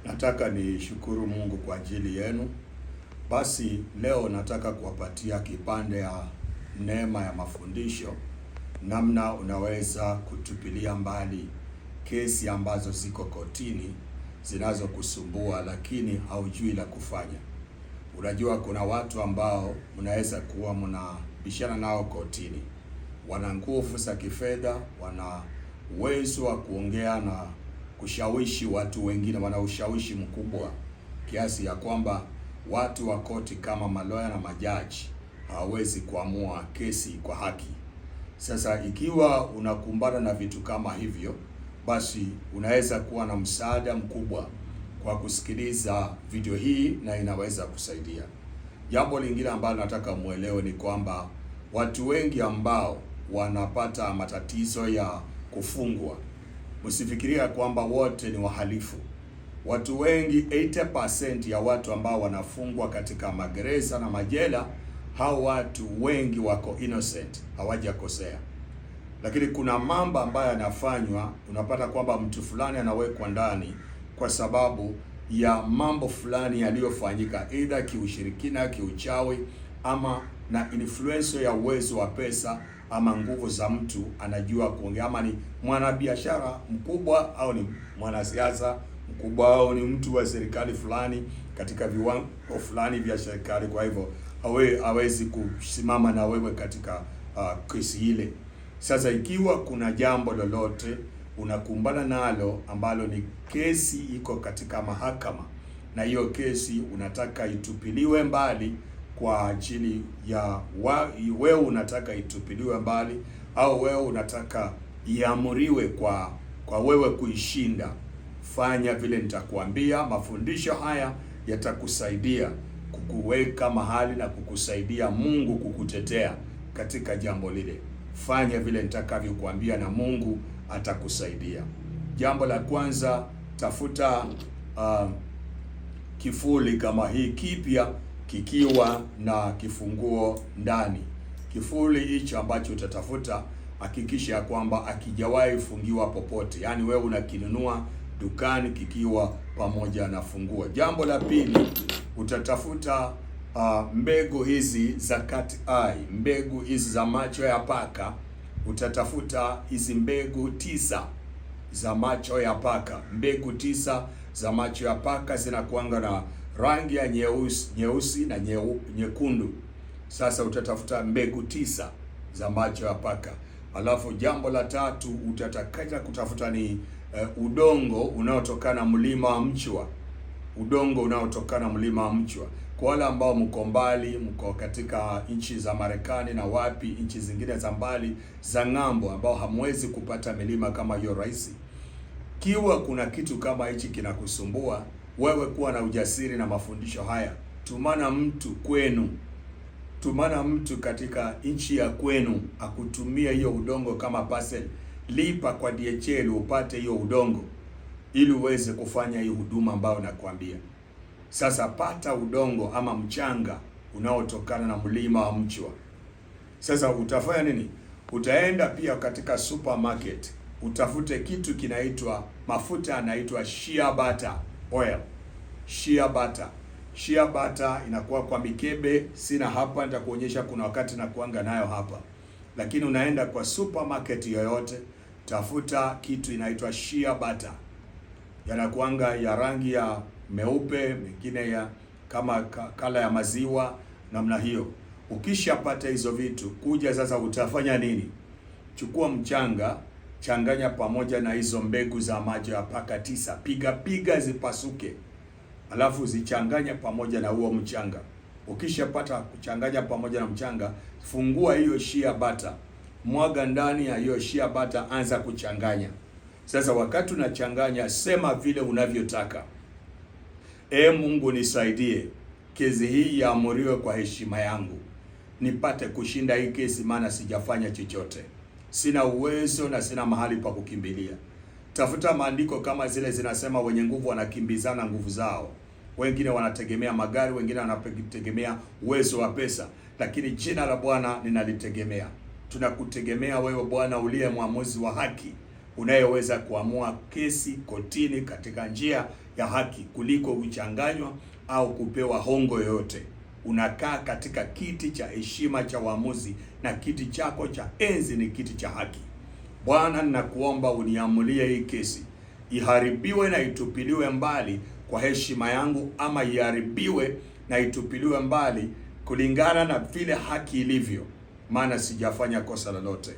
Nataka nishukuru Mungu kwa ajili yenu. Basi leo nataka kuwapatia kipande ya neema ya mafundisho, namna unaweza kutupilia mbali kesi ambazo ziko kotini zinazokusumbua lakini haujui la kufanya. Unajua kuna watu ambao mnaweza kuwa mnabishana nao kotini. Wana nguvu za kifedha, wana uwezo wa kuongea na kushawishi watu wengine, wana ushawishi mkubwa kiasi ya kwamba watu wa koti kama maloya na majaji hawawezi kuamua kesi kwa haki. Sasa ikiwa unakumbana na vitu kama hivyo, basi unaweza kuwa na msaada mkubwa kwa kusikiliza video hii na inaweza kusaidia. Jambo lingine ambalo nataka muelewe ni kwamba watu wengi ambao wanapata matatizo ya kufungwa, msifikiria kwamba wote ni wahalifu. Watu wengi, 80% ya watu ambao wanafungwa katika magereza na majela, hao watu wengi wako innocent, hawajakosea. Lakini kuna mambo ambayo yanafanywa, unapata kwamba mtu fulani anawekwa ndani kwa sababu ya mambo fulani yaliyofanyika, either kiushirikina, kiuchawi, ama na influence ya uwezo wa pesa ama nguvu za mtu anajua kuongea, ama ni mwanabiashara mkubwa au ni mwanasiasa mkubwa au ni mtu wa serikali fulani katika viwango fulani vya serikali. Kwa hivyo hawezi kusimama na wewe katika kesi ile. Sasa ikiwa kuna jambo lolote unakumbana nalo ambalo ni kesi iko katika mahakama, na hiyo kesi unataka itupiliwe mbali kwa ajili ya wewe unataka itupiliwe mbali, au wewe unataka iamuriwe kwa wewe kuishinda, fanya vile nitakwambia. Mafundisho haya yatakusaidia kukuweka mahali na kukusaidia Mungu kukutetea katika jambo lile. Fanya vile nitakavyokuambia na Mungu atakusaidia. Jambo la kwanza, tafuta kifuli kama hii kipya kikiwa na kifunguo ndani. Kifuli hicho ambacho utatafuta, hakikisha kwamba akijawahi fungiwa popote, yaani wewe unakinunua dukani kikiwa pamoja na funguo. Jambo la pili, utatafuta mbegu hizi za cat eye, mbegu hizi za macho ya paka. Utatafuta hizi mbegu 9 za macho ya paka. Mbegu 9 za macho ya paka zinakuanga na rangi ya nyeusi na nyekundu. Sasa utatafuta mbegu 9 za macho ya paka. Alafu jambo la tatu utatakaza kutafuta ni udongo unaotokana mlima wa Mchwa. Udongo unaotokana mlima wa Mchwa. Kwa wale ambao mko mbali, mko katika nchi za Marekani na wapi, nchi zingine za mbali za ng'ambo, ambao hamwezi kupata milima kama hiyo rahisi, kiwa kuna kitu kama hichi kinakusumbua, wewe kuwa na ujasiri na mafundisho haya. Tumana mtu kwenu, tumana mtu katika nchi ya kwenu akutumia hiyo udongo kama parcel. Lipa kwa DHL upate hiyo udongo ili uweze kufanya hiyo huduma ambayo nakwambia. Sasa pata udongo ama mchanga unaotokana na mlima wa Mchwa. Sasa utafanya nini? Utaenda pia katika supermarket, utafute kitu kinaitwa mafuta yanaitwa shea butter oil. Shea butter. Shea butter inakuwa kwa mikebe, sina hapa, nitakuonyesha kuna wakati na kuanga nayo hapa. Lakini unaenda kwa supermarket yoyote, tafuta kitu inaitwa shea butter. Yanakuanga ya rangi ya meupe, mengine ya kama kala ya maziwa namna hiyo. Ukishapata hizo vitu, kuja sasa utafanya nini? Chukua mchanga, changanya pamoja na hizo mbegu za macho ya paka 9. Piga zipasuke. Alafu zichanganya pamoja na huo mchanga. Ukishapata kuchanganya pamoja na mchanga, fungua hiyo shea butter. Mwaga ndani ya hiyo shea butter, anza kuchanganya. Sasa wakati unachanganya, sema vile unavyotaka. Mungu nisaidie, kesi hii yaamuriwe kwa heshima yangu. Nipate kushinda hii kesi, maana sijafanya chochote. Sina uwezo na sina mahali pa kukimbilia. Tafuta maandiko kama zile zinasema wenye nguvu wanakimbizana nguvu zao. Wengine wanategemea magari, wengine wanategemea uwezo wa pesa, lakini jina la Bwana ninalitegemea. Tunakutegemea wewe Bwana uliye mwamuzi wa haki. unayeweza kuamua kesi kotini katika njia ya haki kuliko kuchanganywa au kupewa hongo yoyote. Unakaa katika kiti cha heshima cha uamuzi, na kiti chako cha enzi ni kiti cha haki. Bwana, ninakuomba uniamulie hii kesi, iharibiwe na itupiliwe mbali kwa heshima yangu, ama iharibiwe na itupiliwe mbali kulingana na vile haki ilivyo, maana sijafanya kosa lolote.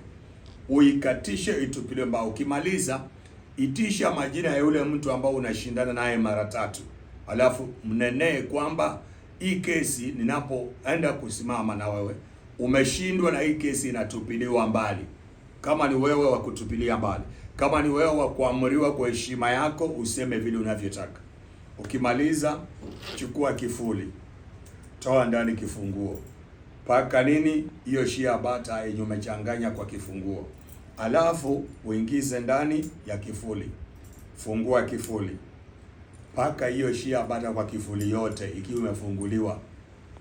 Uikatishe, itupiliwe mbali. Ukimaliza, itisha majina ya yule mtu ambao unashindana naye mara 3, alafu mnenee kwamba hii kesi ninapoenda kusimama na wewe umeshindwa, na hii kesi inatupiliwa mbali. Kama ni wewe wa kutupilia mbali, kama ni wewe wa kuamriwa kwa heshima yako, useme vile unavyotaka. Ukimaliza, chukua kifuli, toa ndani kifunguo, paka nini hiyo shea butter yenye umechanganya kwa kifunguo, alafu uingize ndani ya kifuli. Fungua kifuli, paka hiyo shea butter kwa kifuli yote ikiwa imefunguliwa.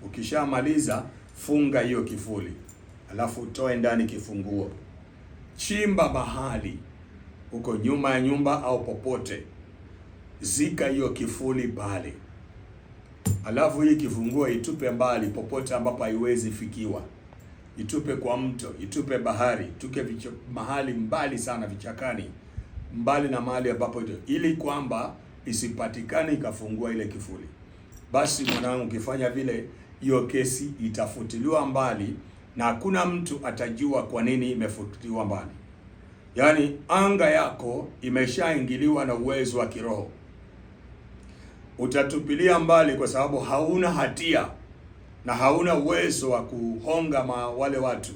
Ukishamaliza, funga hiyo kifuli, alafu utoe ndani kifunguo. Chimba mahali uko nyuma ya nyumba au popote, zika hiyo kifuli pale, alafu hii kifunguo itupe mbali popote ambapo haiwezi fikiwa. Itupe kwa mto, itupe bahari, tuke mahali mbali sana, vichakani, mbali na mahali ambapo ili kwamba isipatikane ikafungua ile kifuli. Basi mwanangu, ukifanya vile, hiyo kesi itafutiliwa mbali na hakuna mtu atajua kwa nini imefutiliwa mbali. Yaani anga yako imeshaingiliwa na uwezo wa kiroho. Utatupilia mbali kwa sababu hauna hatia na hauna uwezo wa kuhonga wale watu.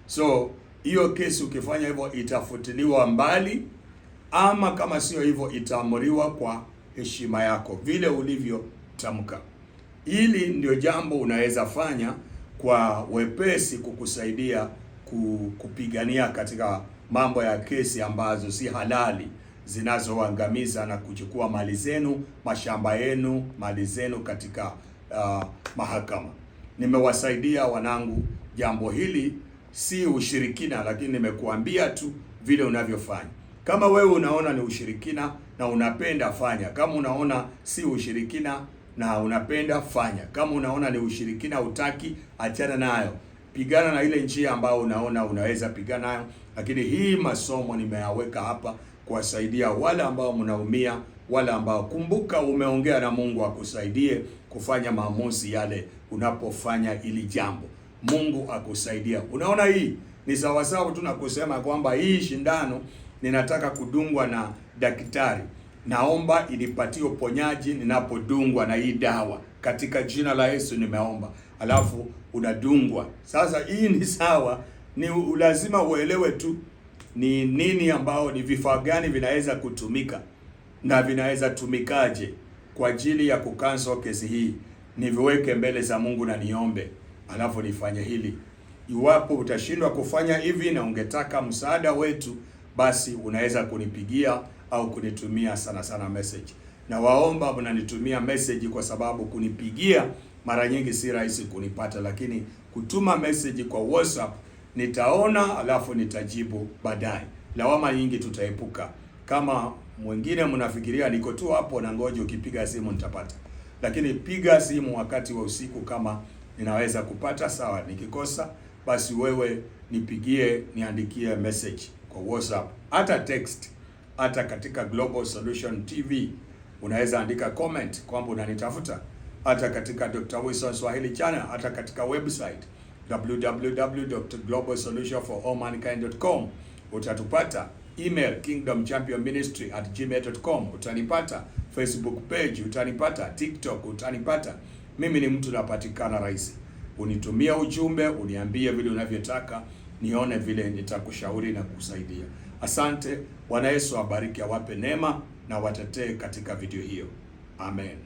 So hiyo kesi ukifanya hivyo itafutiliwa mbali, ama kama sio hivyo itaamuriwa kwa heshima yako vile ulivyotamka. Hili ndio jambo unaweza fanya kwa wepesi kukusaidia kupigania katika mambo ya kesi ambazo si halali, zinazoangamiza na kuchukua mali zenu, mashamba yenu, mali zenu katika mahakama. Nimewasaidia wanangu. Jambo hili si ushirikina, lakini nimekuambia tu vile unavyofanya. Kama wewe unaona ni ushirikina na unapenda, fanya. Kama unaona si ushirikina na unapenda, fanya. Kama unaona ni ushirikina utaki, achana nayo. Pigana na ile njia ambayo unaona unaweza pigana nayo. Lakini hii masomo nimeyaweka hapa kuwasaidia wale ambao mnaumia, wale ambao, kumbuka, umeongea na Mungu akusaidie kufanya maamuzi yale unapofanya ili jambo. Mungu akusaidia. Unaona, hii ni sawasawa tu na kusema kwamba hii shindano ninataka kudungwa na daktari, naomba inipatie uponyaji ninapodungwa na hii dawa, katika jina la Yesu nimeomba, alafu unadungwa. Sasa hii ni sawa, ni lazima uelewe tu ni nini ambao, ni vifaa gani vinaweza kutumika na vinaweza tumikaje kwa ajili ya kucancel kesi hii. Niviweke mbele za Mungu na niombe, alafu nifanye hili. Iwapo utashindwa kufanya hivi na ungetaka msaada wetu, basi unaweza kunipigia au kunitumia sana message. Na waomba mnanitumia message, kwa sababu kunipigia mara nyingi si rahisi kunipata, lakini kutuma message kwa WhatsApp nitaona, alafu nitajibu baadaye. Lawama nyingi tutaepuka. Kama mwingine mnafikiria niko tu hapo na ngoja ukipiga simu nitapata, lakini piga simu wakati wa usiku. Kama ninaweza kupata sawa, nikikosa basi wewe nipigie, niandikie message kwa WhatsApp, hata text, hata katika Global Solution TV unaweza andika comment kwamba unanitafuta, hata katika Dr. Wilson Swahili Channel, hata katika website www.globalsolutionforallmankind.com utatupata. Email kingdomchampionministry@gmail.com utanipata. Facebook page utanipata. TikTok utanipata. Mimi ni mtu napatikana rahisi. Unitumia ujumbe, uniambie vile unavyotaka, nione vile nitakushauri na kukusaidia. Asante. Bwana Yesu awabariki, awape neema na watetee katika video hiyo. Amen.